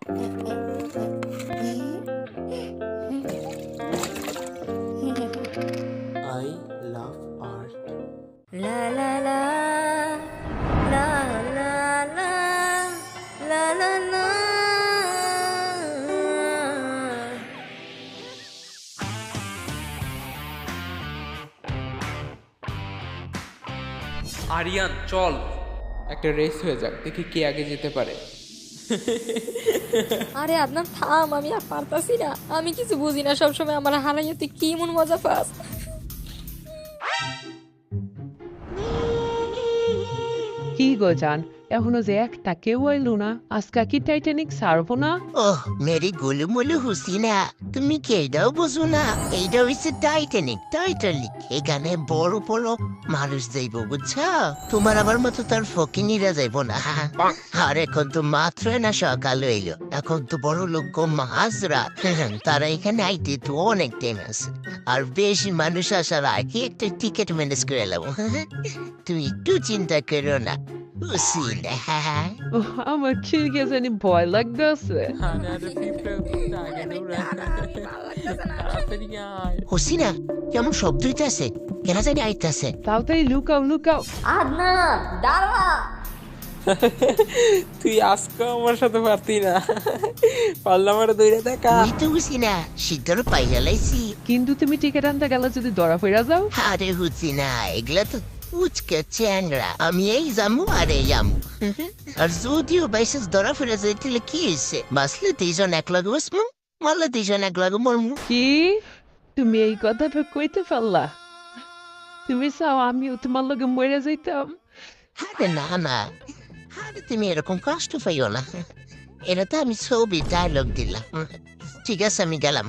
I love art. La la la la la la la la la. Aryan চল, একটা race হয়ে যাক, দেখি কে আগে যেতে পারে। আরে আদনান থাম, আমি আর পারতাছি না। আমি কিছু বুঝি না, সবসময় আমার হারাইয়া তুই কি মন মজা পাস। কি গো জান, এখনো যে একটা কেউ আইলো না, আজকা কি টাইটানিক ছাড়বো না? ওহ মেরি গোলুমলু হুসিনা, তুমি কি এটাও বুঝো না? এইটা হচ্ছে টাইটানিক। টাইটানিক এখানে বড় বড় মানুষ যাইব, বুঝছো? তোমার আমার মতো তার ফকিনিরা যাইব না। আর এখন তো মাত্র না সকাল হইলো, এখন তো বড় লোক মাঝরাত। তারা এখানে আইতে তো অনেক টাইম আছে, আর বেশি মানুষ আসার আগে একটা টিকিট ম্যানেজ করে এলাম। তুমি একটু চিন্তা করো না হুসিনা। ওহ, আমার কি জানি ভয় লাগতেছে। হুসিনা কেমন শব্দ হইতেছে, কেন জানি আইতেছে। তাড়াতাড়ি লুকাও লুকাও। আদনান দাঁড়া। তুই আজকে আমার সাথে পারতি না, পারলাম আর দইরা দেখা। তুই তো হুসিনা সিদ্ধারও পাইয়া লাইছি। কিন্তু তুমি টিকিট আনতে গেলে যদি ধরা পড়া যাও? আরে হুসিনা এগুলা তো উচকে চ্যাংরা, আমি এই যামু আর এই যামু। আর যদিও বাইসেস ধরা ফিরে যাইতে কি হয়েছে, বাসলে দুইজন এক লাগে বসমু, মারলে দুইজন এক লাগে মরমু। কি তুমি এই কথাটা কইতে পারলা? তুমি চাও আমিও তোমার লগে মরে যাইতাম? আরে না না, আরে তুমি এরকম কষ্ট পাইও না, এটা তো আমি ছবি ডায়লগ দিলাম। ঠিক আছে আমি গেলাম।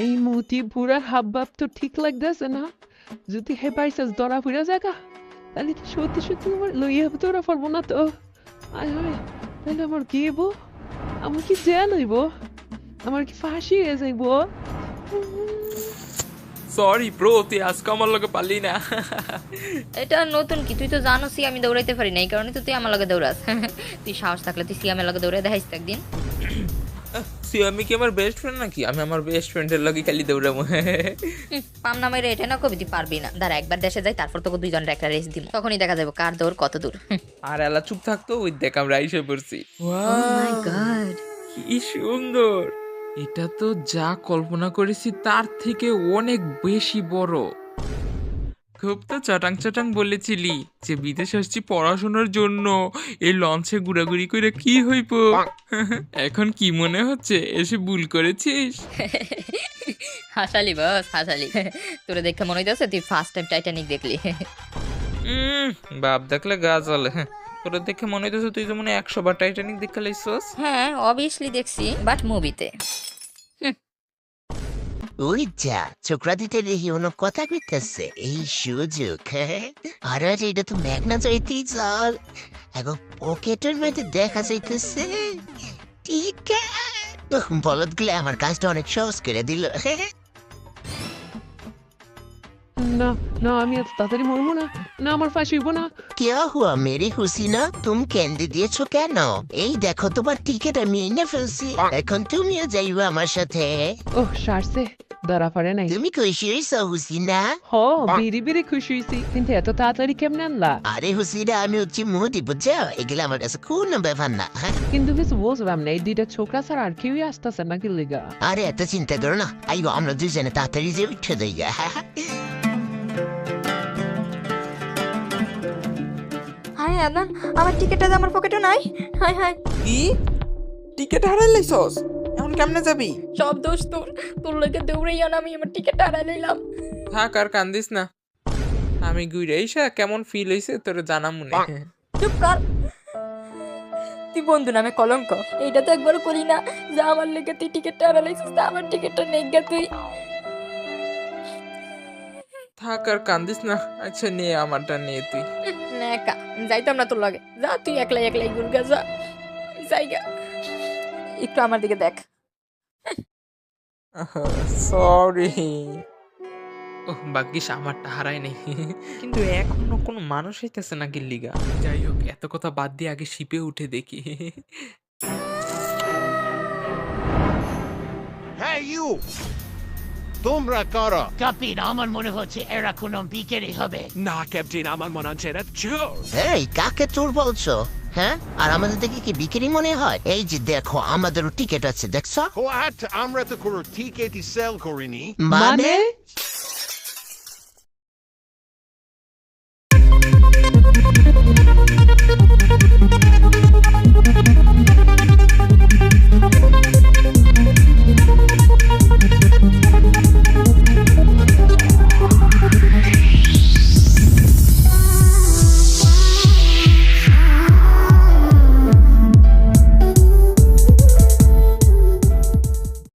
এই মুহূর্তে পুরা হাব ভাব তো ঠিক লাগতেছে না। যদি হে বাইসাস ধরা পড়া জায়গা, তাহলে তো সত্যি সত্যি আমার লইয়া ধরা পারবো না তো। আয় হয়, তাহলে আমার কি হইব? আমার কি জেল হইব? আমার কি ফাঁসি হয়ে যাইব? সরি ব্রো, তুই আজকে আমার লগে পারলি না। এটা নতুন কি? তুই তো জানোসই আমি দৌড়াইতে পারি না, এই কারণে তো তুই আমার লগে দৌড়াস। তুই সাহস থাকলে তুই সিয়ামের লগে দৌড়াই দেখাইস তো একদিন। আমি কি আমার বেস্ট ফ্রেন্ড নাকি? আমি আমার বেস্ট ফ্রেন্ডের লগে খালি দৌড়াবো। পাম না মেরে এটা না কবি, তুই পারবি না। দাঁড়া একবার দেশে যাই, তারপর তোকে দুইজনের একটা রেস দিব, তখনই দেখা যাবে কার দৌড় কত দূর। আর এলা চুপ থাকতো, ওই দেখ আমরা এসে পড়ছি। গড, কি সুন্দর! এটা তো যা কল্পনা করেছি তার থেকে অনেক বেশি বড়। খুব তো চটাং চটাং বলেছিলি যে বিদেশে আসছি পড়াশোনার জন্য, এই লঞ্চে ঘোরাঘুরি করে কি হইব। এখন কি মনে হচ্ছে এসে ভুল করেছিস? হাসালি বস হাসালি। তোরে দেখে মনে হইতেছে তুই ফার্স্ট টাইম টাইটানিক দেখলি। বাপ দেখলে গা জ্বলে। তোরে দেখে মনে হইতেছে তুই যেমন 100 বার টাইটানিক দেখে লাইছস। হ্যাঁ অবভিয়াসলি দেখছি, বাট মুভিতে। ওই যা ছোকরা দিতে দেখি অন্য কথা কইতেছে, এই সুযোগ। আর এটা তো মেঘনা যাইতেই চল, এখন পকেটের মধ্যে দেখা যাইতেছে টিকেট। বলদ গুলো আমার কাজটা অনেক সহজ করে দিল। না না, আমি এত তাড়াতাড়ি মরবো না। না, আমার ফাঁসি হইব না। क्या हुआ मेरी হুসিনা, তুমি ক্যান্ডি দিয়েছো কেন? এই দেখো তোমার টিকেট আমি এনে ফেলছি, এখন তুমিও যাইবা আমার সাথে। ওহ সারছে, ধরা পড়ে নাই। তুমি খুশি হয়েছো হুসিনা? হ, বেরি বেরি খুশি হয়েছি, কিন্তু এত তাড়াতাড়ি কেমনে আনলা? আরে হুসিনা আমি হচ্ছি মুদি, বুঝছো? এগুলো আমার কাছে কোনো ব্যাপার না। কিন্তু কিছু বুঝলাম না, এই দুইটা ছোকরা ছাড়া আর কেউই আসতেছে না কি লিগা? আরে এত চিন্তা করো না, আইগো আমরা দুজনে তাড়াতাড়ি যে উঠে যাই। হাই আদনান, আমার টিকেটটা আমার পকেটে নাই। হাই হাই, কি টিকিট হারাই লাইছস? এখন কেমনে যাবি? সব দোষ তোর। তোর লোকে দৌড়াইয়া না আমি আমার টিকেটটা হারাই নিলাম। থাক আর কান্দিস না, আমি ঘুরে আইসা কেমন ফিল হইছে তোর জানা মনে। চুপ কর, তুই বন্ধু নামে কলঙ্ক। এইটা তো একবার করি না যা আমার লেগে তুই টিকেটটা হারাইছিস, তা আমার টিকেটটা নেই গা তুই। থাক আর কান্দিস না, আচ্ছা নিয়ে আমারটা নিয়ে তুই। না একা যাইতাম না তোর লগে, যা তুই একলাই একলাই গুরগা যা। জায়গা একটু আমার দিকে দেখ। সরি। ওহ ভাগ্যিস আমারটা হারাই নেই, কিন্তু এখনো কোনো মানুষ হইতেছে না গিল্লিগা। যাই হোক এত কথা বাদ দিয়ে আগে শিপে উঠে দেখি। ইউ তোমরা কারা? কাপিন আমার মনে হচ্ছে এরা কোনো বিকেরি হবে। না ক্যাপ্টেন, আমার মনে হচ্ছে এরা চোর। এই কাকে চোর বলছো? হ্যাঁ, আর আমাদের দেখে কি বিক্রি মনে হয়? এই যে দেখো, আমাদেরও টিকিট আছে, দেখছো? হোয়াট? আমরা তো কোনো টিকেটই সেল করিনি। মানে